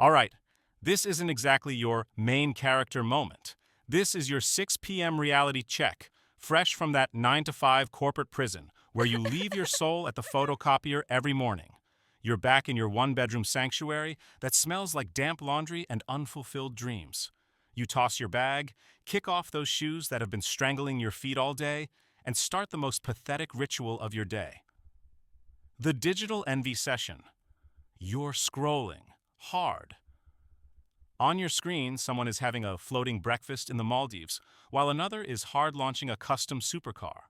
All right, this isn't exactly your main character moment. This is your 6 p.m. reality check, fresh from that 9 to 5 corporate prison where you leave your soul at the photocopier every morning. You're back in your one-bedroom sanctuary that smells like damp laundry and unfulfilled dreams. You toss your bag, kick off those shoes that have been strangling your feet all day, and start the most pathetic ritual of your day. The digital envy session. You're scrolling hard. On your screen, someone is having a floating breakfast in the Maldives, while another is hard launching a custom supercar.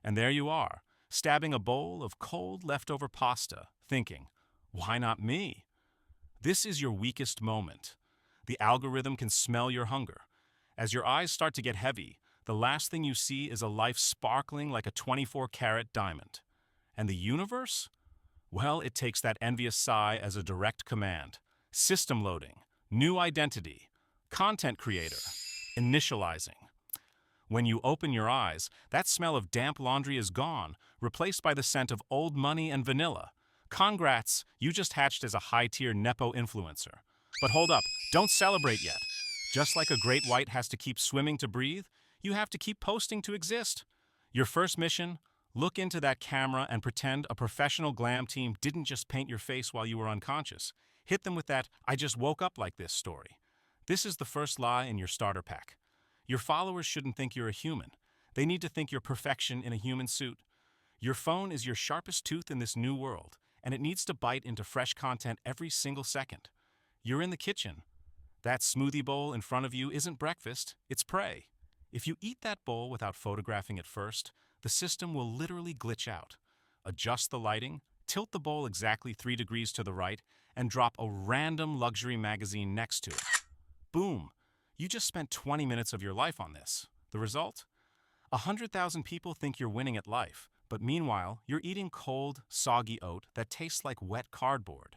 And there you are, stabbing a bowl of cold leftover pasta, thinking, why not me? This is your weakest moment. The algorithm can smell your hunger. As your eyes start to get heavy, the last thing you see is a life sparkling like a 24-carat diamond. And the universe? Well, it takes that envious sigh as a direct command. System loading, new identity, content creator, initializing. When you open your eyes, that smell of damp laundry is gone, replaced by the scent of old money and vanilla. Congrats, you just hatched as a high-tier Nepo influencer. But hold up, don't celebrate yet. Just like a great white has to keep swimming to breathe, you have to keep posting to exist. Your first mission? Look into that camera and pretend a professional glam team didn't just paint your face while you were unconscious. Hit them with that, I just woke up like this story. This is the first lie in your starter pack. Your followers shouldn't think you're a human. They need to think you're perfection in a human suit. Your phone is your sharpest tooth in this new world, and it needs to bite into fresh content every single second. You're in the kitchen. That smoothie bowl in front of you isn't breakfast, it's prey. If you eat that bowl without photographing it first, the system will literally glitch out. Adjust the lighting, tilt the bowl exactly 3 degrees to the right, and drop a random luxury magazine next to it. Boom! You just spent 20 minutes of your life on this. The result? 100,000 people think you're winning at life, but meanwhile, you're eating cold, soggy oat that tastes like wet cardboard.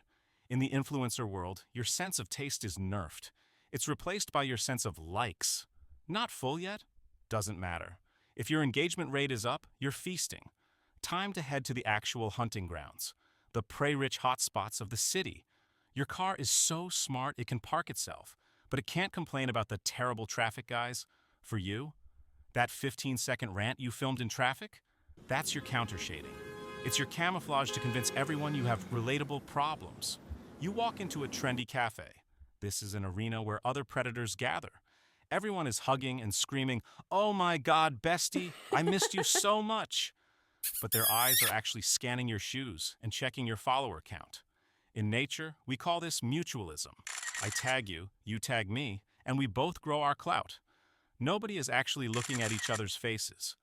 In the influencer world, your sense of taste is nerfed. It's replaced by your sense of likes. Not full yet? Doesn't matter. If your engagement rate is up, you're feasting. Time to head to the actual hunting grounds, the prey-rich hotspots of the city. Your car is so smart it can park itself, but it can't complain about the terrible traffic guys. For you, that 15-second rant you filmed in traffic? That's your counter-shading. It's your camouflage to convince everyone you have relatable problems. You walk into a trendy cafe. This is an arena where other predators gather. Everyone is hugging and screaming, "Oh my God, bestie, I missed you so much." But their eyes are actually scanning your shoes and checking your follower count. In nature, we call this mutualism. I tag you, you tag me, and we both grow our clout. Nobody is actually looking at each other's faces.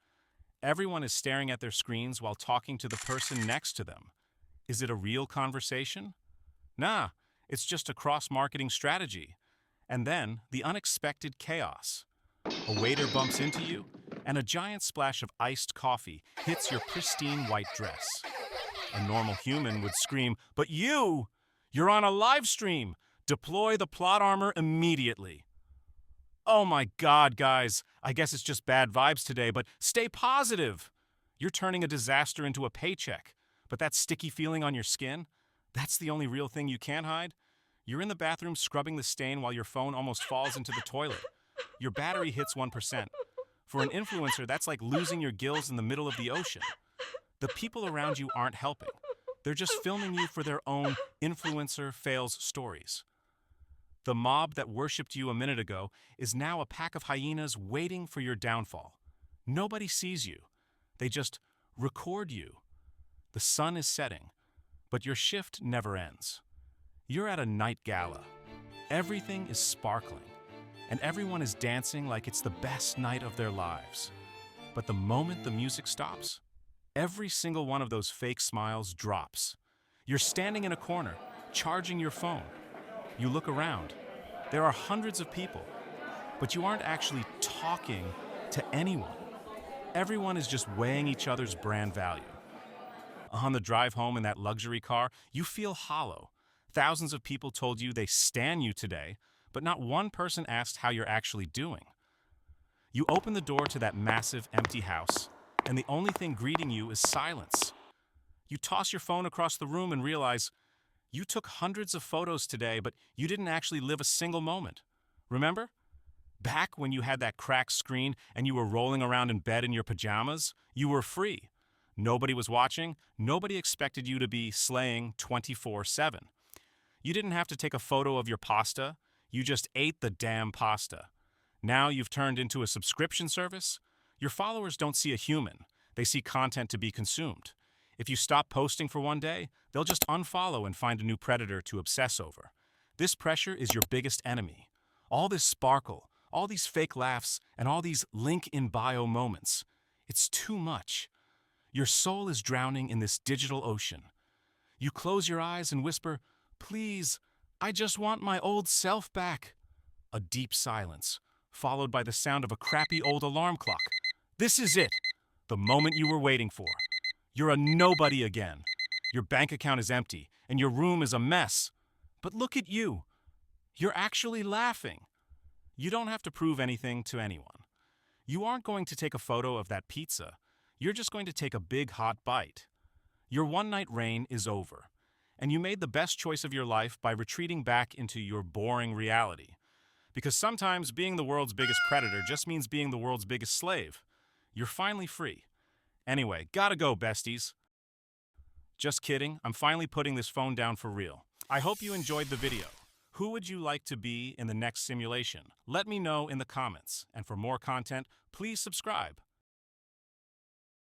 Everyone is staring at their screens while talking to the person next to them. Is it a real conversation? Nah, it's just a cross-marketing strategy. And then, the unexpected chaos. A waiter bumps into you, and a giant splash of iced coffee hits your pristine white dress. A normal human would scream, "But you're on a live stream! Deploy the plot armor immediately." Oh my God, guys, I guess it's just bad vibes today, but stay positive! You're turning a disaster into a paycheck, but that sticky feeling on your skin, that's the only real thing you can't hide? You're in the bathroom scrubbing the stain while your phone almost falls into the toilet. Your battery hits 1%. For an influencer, that's like losing your gills in the middle of the ocean. The people around you aren't helping. They're just filming you for their own influencer fails stories. The mob that worshipped you a minute ago is now a pack of hyenas waiting for your downfall. Nobody sees you. They just record you. The sun is setting, but your shift never ends. You're at a night gala. Everything is sparkling, and everyone is dancing like it's the best night of their lives. But the moment the music stops, every single one of those fake smiles drops. You're standing in a corner, charging your phone. You look around. There are hundreds of people, but you aren't actually talking to anyone. Everyone is just weighing each other's brand value. On the drive home in that luxury car, you feel hollow. Thousands of people told you they stan you today, but not one person asked how you're actually doing. You open the door to that massive empty house, and the only thing greeting you is silence. You toss your phone across the room and realize You took hundreds of photos today, but you didn't actually live a single moment. Remember? Back when you had that cracked screen and you were rolling around in bed in your pajamas, you were free. Nobody was watching. Nobody expected you to be slaying 24/7. You didn't have to take a photo of your pasta. You just ate the damn pasta. Now you've turned into a subscription service. Your followers don't see a human. They see content to be consumed. If you stop posting for one day, they'll just unfollow and find a new predator to obsess over. This pressure is your biggest enemy. All this sparkle, all these fake laughs, and all these link in bio moments. It's too much. Your soul is drowning in this digital ocean. You close your eyes and whisper, "Please, I just want my old self back." A deep silence, followed by the sound of a crappy old alarm clock. This is it, the moment you were waiting for. You're a nobody again. Your bank account is empty, and your room is a mess. But look at you. You're actually laughing. You don't have to prove anything to anyone. You aren't going to take a photo of that pizza. You're just going to take a big hot bite. Your one-night reign is over, and you made the best choice of your life by retreating back into your boring reality. Because sometimes being the world's biggest predator just means being the world's biggest slave. You're finally free. Anyway, gotta go, besties. Just kidding, I'm finally putting this phone down for real. I hope you enjoyed the video. Who would you like to be in the next simulation? Let me know in the comments. And for more content, please subscribe.